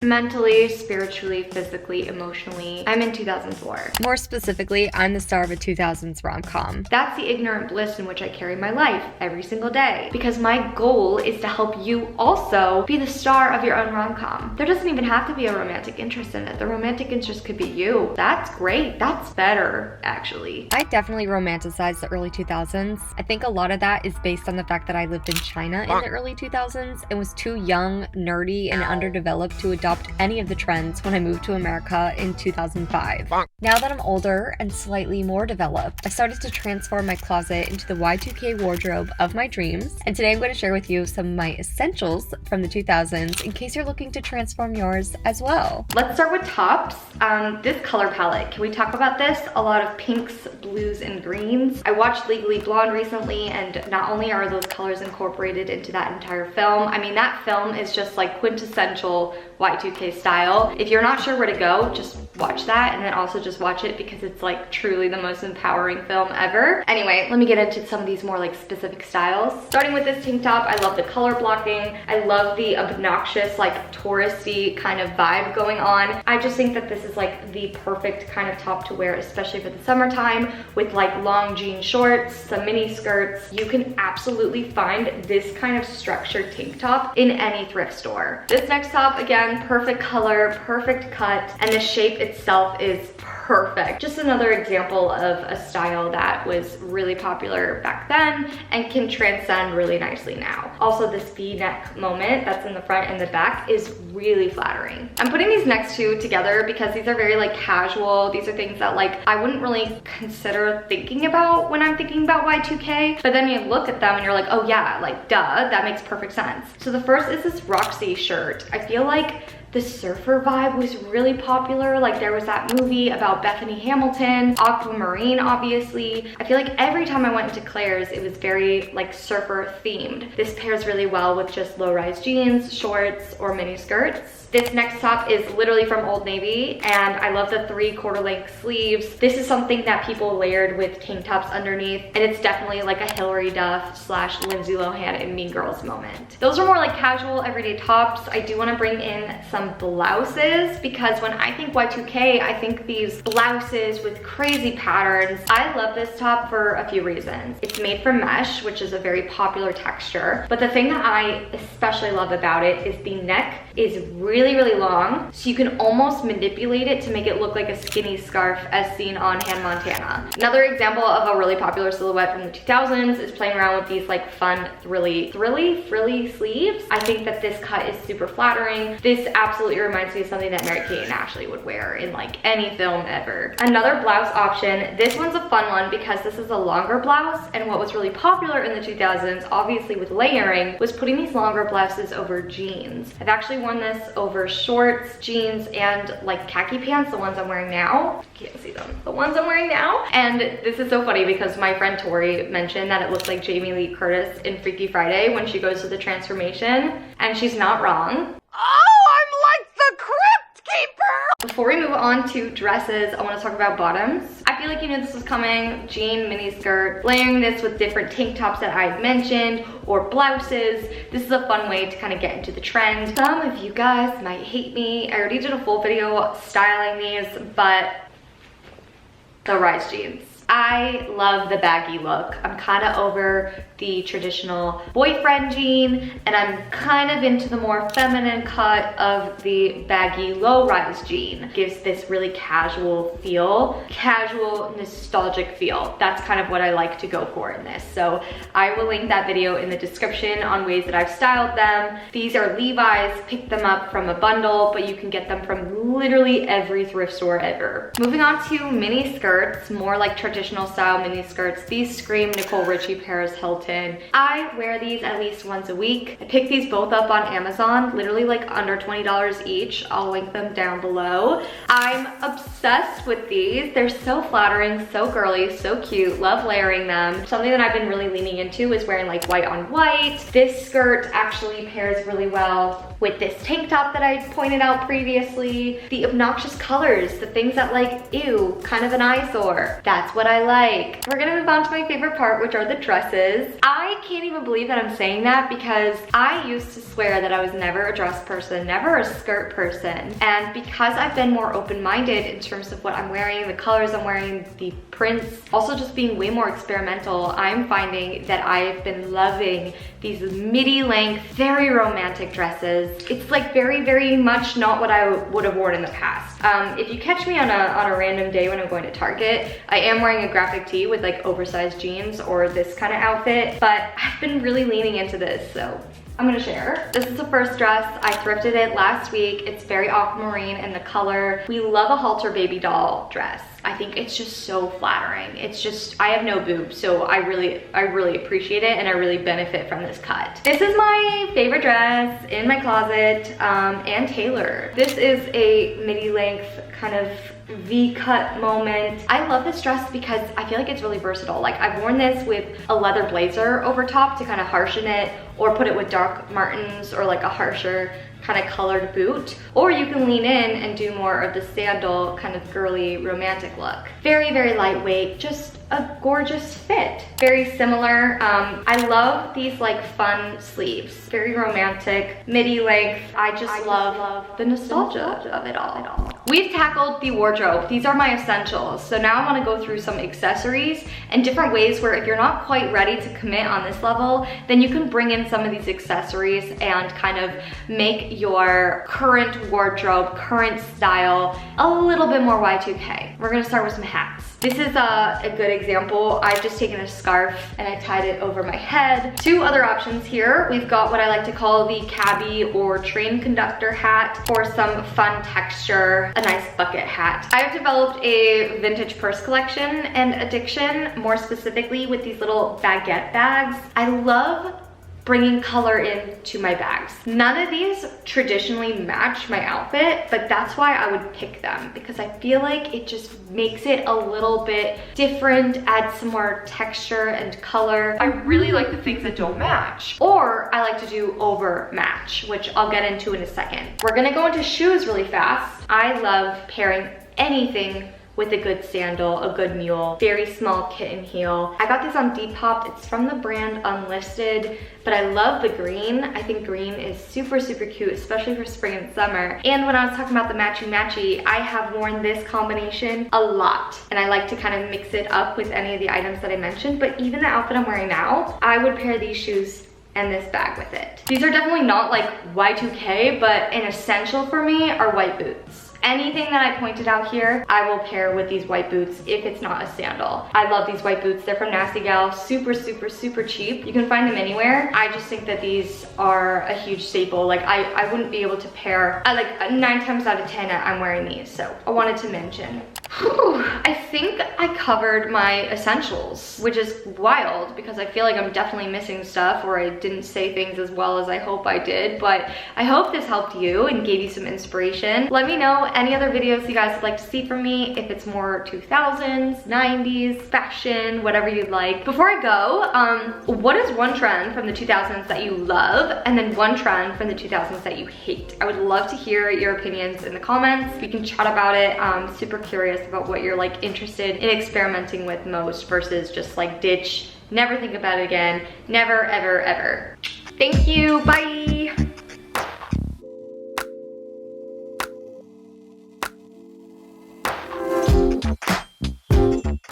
Mentally, spiritually, physically, emotionally, I'm in 2004. More specifically, I'm the star of a 2000s rom-com. That's the ignorant bliss in which I carry my life every single day. Because my goal is to help you also be the star of your own rom-com. There doesn't even have to be a romantic interest in it. The romantic interest could be you. That's great. That's better, actually. I definitely romanticized the early 2000s. I think a lot of that is based on the fact that I lived in China in the early 2000s and was too young, nerdy, and underdeveloped to adopt any of the trends when I moved to America in 2005. Now that I'm older and slightly more developed, I started to transform my closet into the Y2K wardrobe of my dreams, and today I'm going to share with you some of my essentials from the 2000s in case you're looking to transform yours as well. Let's start with tops. This color palette, can we talk about this? A lot of pinks, blues, and greens. I watched Legally Blonde recently, and not only are those colors incorporated into that entire film, I mean, that film is just like quintessential Y2K style. If you're not sure where to go, just watch that, and then also just watch it because it's like truly the most empowering film ever. Anyway, let me get into some of these more like specific styles. Starting with this tank top, I love the color blocking. I love the obnoxious like touristy kind of vibe going on. I just think that this is like the perfect kind of top to wear, especially for the summertime, with like long jean shorts, some mini skirts. You can absolutely find this kind of structured tank top in any thrift store. This next top, again, perfect color, perfect cut, and the shape itself is perfect. Just another example of a style that was really popular back then and can transcend really nicely now. Also, this V-neck moment that's in the front and the back is really flattering. I'm putting these next two together because these are very like casual. These are things that like I wouldn't really consider thinking about when I'm thinking about Y2K, but then you look at them and you're like, oh yeah, like duh, that makes perfect sense. So the first is this Roxy shirt. I feel like the surfer vibe was really popular. Like there was that movie about Bethany Hamilton, Aquamarine, obviously. I feel like every time I went into Claire's, it was very like surfer themed. This pairs really well with just low-rise jeans, shorts, or mini skirts. This next top is literally from Old Navy, and I love the 3/4 length sleeves. This is something that people layered with tank tops underneath, and it's definitely like a Hilary Duff / Lindsay Lohan in Mean Girls moment. Those are more like casual everyday tops. I do want to bring in some blouses because when I think Y2K, I think these blouses with crazy patterns. I love this top for a few reasons. It's made from mesh, which is a very popular texture, but the thing that I especially love about it is the neck is really long, so you can almost manipulate it to make it look like a skinny scarf as seen on Hannah Montana. Another example of a really popular silhouette from the 2000s is playing around with these like fun frilly sleeves. I think that this cut is super flattering. This absolutely reminds me of something that Mary-Kate and Ashley would wear in like any film ever. Another blouse option, this one's a fun one because this is a longer blouse, and what was really popular in the 2000s, obviously with layering, was putting these longer blouses over jeans. I've actually worn this over shorts, jeans, and like khaki pants, the ones I'm wearing now. Can't see them. The ones I'm wearing now. And this is so funny because my friend Tori mentioned that it looks like Jamie Lee Curtis in Freaky Friday when she goes to the transformation, and she's not wrong. Oh, I'm like the Crypt Keeper! Before we move on to dresses, I want to talk about bottoms. I feel like you knew this was coming. Jean mini skirt, layering this with different tank tops that I mentioned, or blouses. This is a fun way to kind of get into the trend. Some of you guys might hate me. I already did a full video styling these, but the rise jeans. I love the baggy look. I'm kind of over the traditional boyfriend jean, and I'm kind of into the more feminine cut of the baggy low-rise jean. Gives this really casual feel, casual nostalgic feel. That's kind of what I like to go for in this. So I will link that video in the description on ways that I've styled them. These are Levi's. Pick them up from a bundle, but you can get them from literally every thrift store ever. Moving on to mini skirts, more like traditional style mini skirts. These scream Nicole Richie, Paris Hilton. I wear these at least once a week. I picked these both up on Amazon, literally like under $20 each. I'll link them down below. I'm obsessed with these. They're so flattering, so girly, so cute. Love layering them. Something that I've been really leaning into is wearing like white on white. This skirt actually pairs really well with this tank top that I pointed out previously. The obnoxious colors, the things that like, ew, kind of an eyesore. That's what I like. We're gonna move on to my favorite part, which are the dresses. I can't even believe that I'm saying that because I used to swear that I was never a dress person, never a skirt person. And because I've been more open-minded in terms of what I'm wearing, the colors I'm wearing, the prints, also just being way more experimental, I'm finding that I've been loving these midi length, very romantic dresses. It's like very, very much not what I would have worn in the past. If you catch me on a random day when I'm going to Target, I am wearing a graphic tee with like oversized jeans or this kind of outfit, but I've been really leaning into this, so I'm gonna share. This is the first dress. I thrifted it last week. It's very aquamarine in the color. We love a halter baby doll dress. I think it's just so flattering. It's just, I have no boobs, so I really appreciate it and I really benefit from this cut. This is my favorite dress in my closet and tailored. This is a midi length kind of V-cut moment. I love this dress because I feel like it's really versatile. Like I've worn this with a leather blazer over top to kind of harshen it, or put it with dark martens or like a harsher kind of colored boot, or you can lean in and do more of the sandal kind of girly romantic look. Very, very lightweight, just a gorgeous fit. Very similar. I love these like fun sleeves, very romantic, midi length. I just love the nostalgia of it all. We've tackled the wardrobe. These are my essentials. So now I want to go through some accessories and different ways where if you're not quite ready to commit on this level, then you can bring in some of these accessories and kind of make your current wardrobe, current style, a little bit more Y2K. We're gonna start with some hats. This is a good example. I've just taken a scarf and I tied it over my head. Two other options here. We've got what I like to call the cabbie or train conductor hat for some fun texture, a nice bucket hat. I've developed a vintage purse collection and addiction, more specifically with these little baguette bags. I love bringing color into my bags. None of these traditionally match my outfit, but that's why I would pick them because I feel like it just makes it a little bit different, adds some more texture and color. I really like the things that don't match, or I like to do over match, which I'll get into in a second. We're gonna go into shoes really fast. I love pairing anything with a good sandal, a good mule, very small kitten heel. I got this on Depop. It's from the brand Unlisted, but I love the green. I think green is super, super cute, especially for spring and summer. And when I was talking about the matchy-matchy, I have worn this combination a lot, and I like to kind of mix it up with any of the items that I mentioned, but even the outfit I'm wearing now, I would pair these shoes and this bag with it. These are definitely not like Y2K, but an essential for me are white boots. Anything that I pointed out here, I will pair with these white boots if it's not a sandal. I love these white boots. They're from Nasty Gal. Super, super, super cheap. You can find them anywhere. I just think that these are a huge staple. Like I wouldn't be able to pair, like 9 times out of 10 I'm wearing these, so I wanted to mention. I think I covered my essentials, which is wild because I feel like I'm definitely missing stuff or I didn't say things as well as I hope I did, but I hope this helped you and gave you some inspiration. Let me know any other videos you guys would like to see from me, if it's more 2000s, 90s, fashion, whatever you'd like. Before I go, what is one trend from the 2000s that you love and then one trend from the 2000s that you hate? I would love to hear your opinions in the comments. We can chat about it. I'm super curious about what you're like interested in experimenting with most versus just like ditch, never think about it again, never, ever, ever. Thank you, bye.